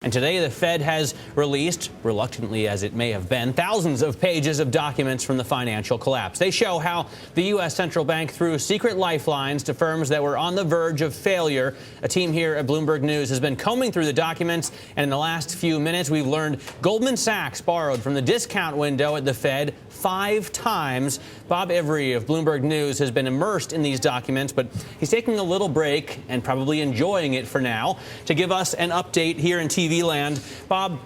And today, the Fed has released, reluctantly as it may have been, thousands of pages of documents from the financial collapse. They show how the U.S. central bank threw secret lifelines to firms that were on the verge of failure. A team here at Bloomberg News has been combing through the documents, and in the last few minutes, we've learned Goldman Sachs borrowed from the discount window at the Fed 5 times. Bob Ivry of Bloomberg News has been immersed in these documents, but he's taking a little break and probably enjoying it for now to give us an update here in TV land. Bob,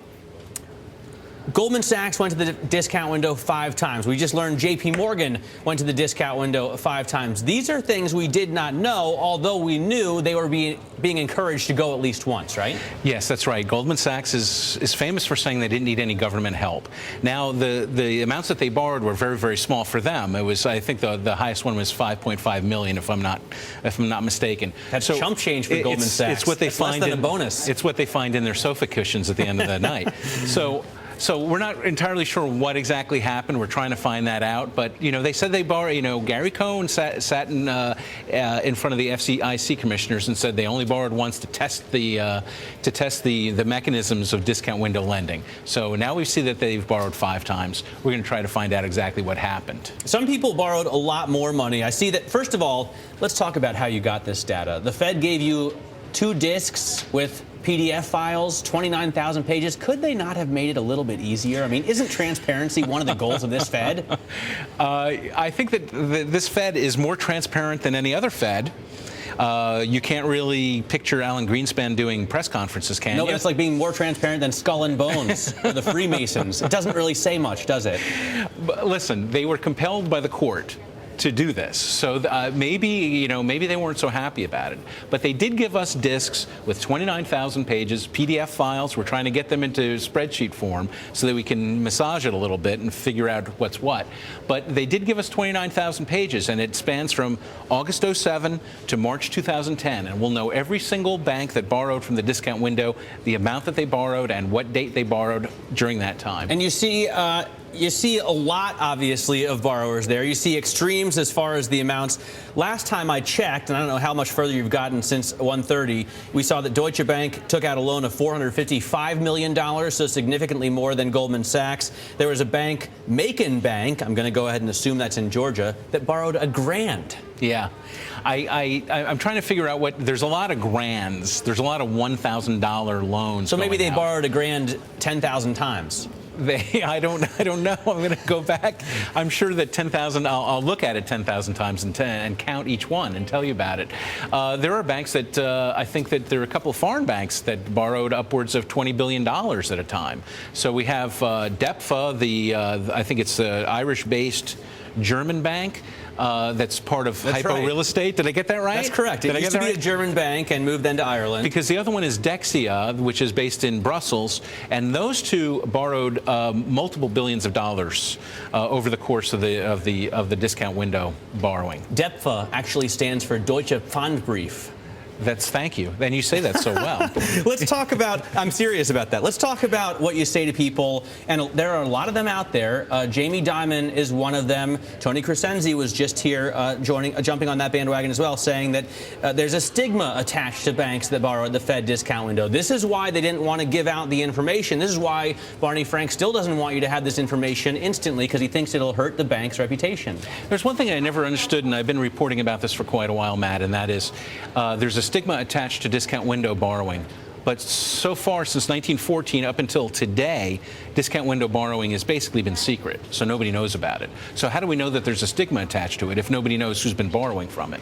Goldman Sachs went to the discount window 5 times. We just learned J.P. Morgan went to the discount window 5 times. These are things we did not know, although we knew they were being encouraged to go at least once, right? Yes, that's right. Goldman Sachs is famous for saying they didn't need any government help. Now, the amounts that they borrowed were very, very small for them. It was, I think, the highest one was $5.5 million, if I'm not mistaken. That's chump change for Goldman Sachs. It's what they find less than a bonus. It's what they find in their sofa cushions at the end of the night. So we're not entirely sure what exactly happened. We're trying to find that out. But, they said they borrowed, Gary Cohn sat in front of the FDIC commissioners and said they only borrowed once to test the mechanisms of discount window lending. So now we see that they've borrowed 5 times. We're going to try to find out exactly what happened. Some people borrowed a lot more money. I see that. First of all, let's talk about how you got this data. The Fed gave you 2 disks with PDF files, 29,000 pages. Could they not have made it a little bit easier? I mean, isn't transparency one of the goals of this Fed? I think that this Fed is more transparent than any other Fed. You can't really picture Alan Greenspan doing press conferences, can you? No, but it's like being more transparent than Skull and Bones or the Freemasons. It doesn't really say much, does it? But listen, they were compelled by the court to do this. So maybe they weren't so happy about it. But they did give us disks with 29,000 pages, PDF files. We're trying to get them into spreadsheet form so that we can massage it a little bit and figure out what's what. But they did give us 29,000 pages, and it spans from August 07 to March 2010. And we'll know every single bank that borrowed from the discount window, the amount that they borrowed, and what date they borrowed during that time. And you see a lot, obviously, of borrowers there. You see extremes as far as the amounts. Last time I checked, and I don't know how much further you've gotten since 1:30, we saw that Deutsche Bank took out a loan of $455 million, so significantly more than Goldman Sachs. There was a bank, Macon Bank, I'm going to go ahead and assume that's in Georgia, that borrowed $1,000. Yeah. I'm trying to figure out there's a lot of grands. There's a lot of $1,000 loans. So maybe they out. borrowed $1,000 10,000 times. I don't know. I'm going to go back. I'm sure that 10,000. I'll look at it 10,000 times and count each one and tell you about it. There are banks that I think that there are a couple of foreign banks that borrowed upwards of $20 billion at a time. So we have DEPFA, I think it's the Irish-based German bank. That's part of Hypo Real Estate. Did I get that right? That's correct. It used to be a German bank and moved then to Ireland. Because the other one is Dexia, which is based in Brussels, and those two borrowed multiple billions of dollars over the course of the discount window borrowing. DEPFA actually stands for Deutsche Pfandbrief. Thank you. And you say that so well. Let's talk about, I'm serious about that. Let's talk about what you say to people. And there are a lot of them out there. Jamie Dimon is one of them. Tony Crescenzi was just here jumping on that bandwagon as well, saying that there's a stigma attached to banks that borrow at the Fed discount window. This is why they didn't want to give out the information. This is why Barney Frank still doesn't want you to have this information instantly, because he thinks it'll hurt the bank's reputation. There's one thing I never understood, and I've been reporting about this for quite a while, Matt, and that is there's a stigma attached to discount window borrowing. But so far, since 1914 up until today, discount window borrowing has basically been secret, so nobody knows about it. So how do we know that there's a stigma attached to it if nobody knows who's been borrowing from it?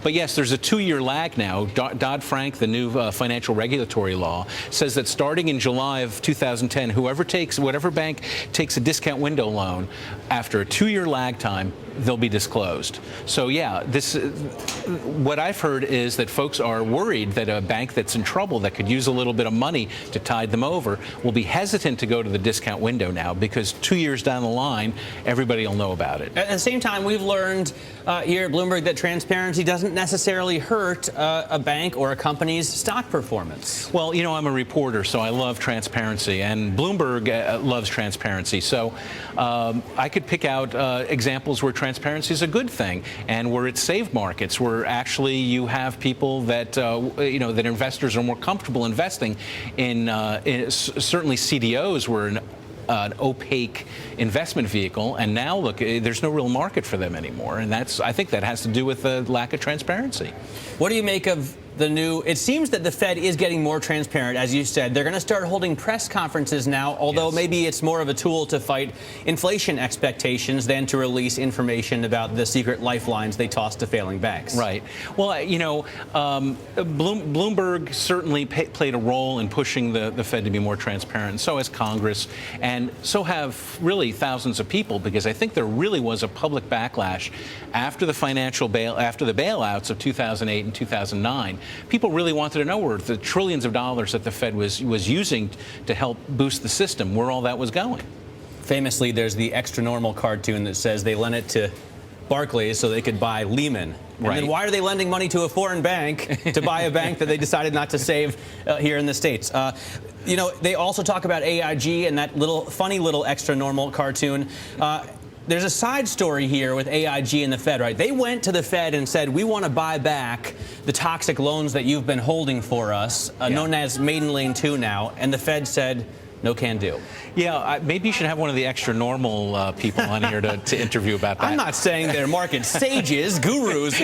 But yes, there's a 2-year lag now. Dodd-Frank, the new financial regulatory law, says that starting in July of 2010, whatever bank takes a discount window loan, after a 2-year lag time, they'll be disclosed. So yeah, what I've heard is that folks are worried that a bank that's in trouble, that could use a little bit of money to tide them over, will be hesitant to go to the discount window now, because 2 years down the line, everybody will know about it. At the same time, we've learned here at Bloomberg that transparency doesn't necessarily hurt a bank or a company's stock performance. Well, I'm a reporter, so I love transparency, and Bloomberg loves transparency. So I could pick out examples where transparency is a good thing, and we're at saved markets where actually you have people that that investors are more comfortable investing in certainly CDOs were an opaque investment vehicle, and now look, there's no real market for them anymore, and I think that has to do with the lack of transparency. What do you make of the new? It seems that the Fed is getting more transparent, as you said. They're going to start holding press conferences now, although yes. maybe it's more of a tool to fight inflation expectations than to release information about the secret lifelines they toss to failing banks. Right. Well, Bloomberg certainly played a role in pushing the Fed to be more transparent, and so has Congress, and so have really thousands of people, because I think there really was a public backlash after the after the bailouts of 2008 and 2009. People really wanted to know where the trillions of dollars that the Fed was using to help boost the system, where all that was going. Famously, there's the extra normal cartoon that says they lent it to Barclays so they could buy Lehman. And right. then why are they lending money to a foreign bank to buy a bank that they decided not to save here in the States? They also talk about AIG and that funny little extra normal cartoon. There's a side story here with AIG and the Fed, right? They went to the Fed and said, we want to buy back the toxic loans that you've been holding for us, known as Maiden Lane 2 now. And the Fed said, no can do. Yeah, maybe you should have one of the extra normal people on here to interview about that. I'm not saying they're market sages, gurus.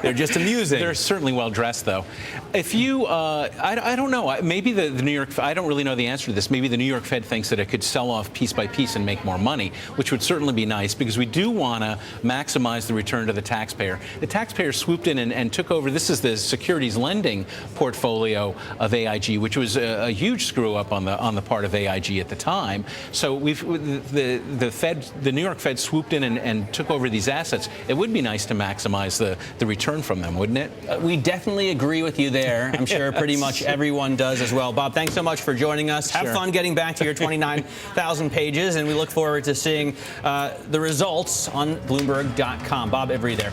They're just amusing. They're certainly well dressed, though. If you, I don't know. Maybe the New York. I don't really know the answer to this. Maybe the New York Fed thinks that it could sell off piece by piece and make more money, which would certainly be nice, because we do want to maximize the return to the taxpayer. The taxpayer swooped in and took over. This is the securities lending portfolio of AIG, which was a huge screw up on the part of AIG at the time. So the New York Fed swooped in and took over these assets. It would be nice to maximize the return from them, wouldn't it? We definitely agree with you there. I'm sure pretty much everyone does as well. Bob, thanks so much for joining us. Have fun getting back to your 29,000 pages, and we look forward to seeing the results on Bloomberg.com. Bob Ivry there.